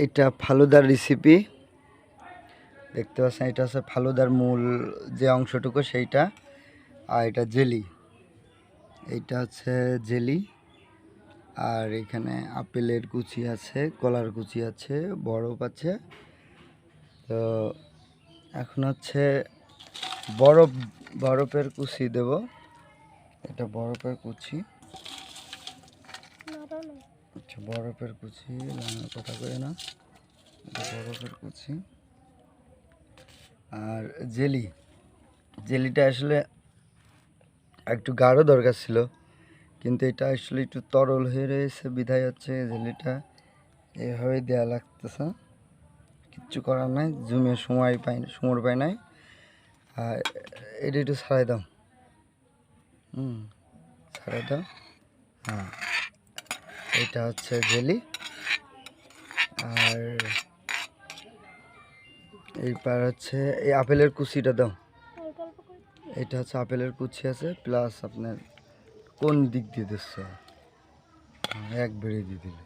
এটা ফালুদার রেসিপি দেখতে পাচ্ছেন। এটা হচ্ছে ফালুদার মূল যে অংশটুকু সেইটা, আর এটা জেলি, এইটা হচ্ছে জেলি। আর এখানে আপেলের কুচি আছে, কলার কুচি আছে, বরফ আছে। তো এখন হচ্ছে বরফের কুচি দেব। এটা বরফের কুচি, আচ্ছা বরফের কুচি কথা কই না, এটা বরফের কুচি। আর জেলিটা আসলে একটু গাঢ় দরকার ছিল, কিন্তু এটা আসলে একটু তরল হয়ে রয়েছে, বিধায় হচ্ছে জেলিটা এভাবে দেওয়া লাগতেছে। কিচ্ছু করার নাই, জমে সময় পাই নাই। আর এটা একটু ছাড়াই দাও, ছাড়াই দাও। হ্যাঁ, এটা হচ্ছে জেলি। আর এইবার হচ্ছে এই আপেলের কুচিটা দাও। এটা হচ্ছে আপেলের কুচি আছে, প্লাস আপনার কোন দিক দিয়ে দিচ্ছ, এক বেড়ে দিয়ে দিলে।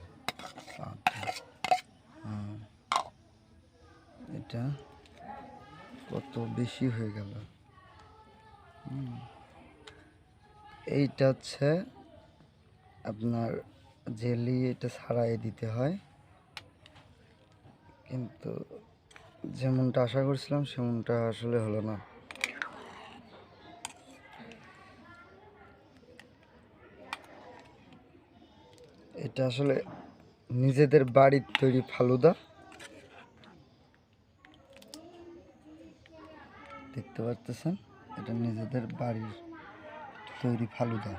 এটা কত বেশি হয়ে গেল। এইটা হচ্ছে আপনার জেলি, এটা ছাড়াই দিতে হয়, কিন্তু যেমনটা আশা করছিলাম সেমনটা আসলে হলো না। এটা আসলে নিজেদের বাড়ির তৈরি ফালুদা, দেখতে পাচ্ছেন। এটা নিজেদের বাড়ির তৈরি ফালুদা।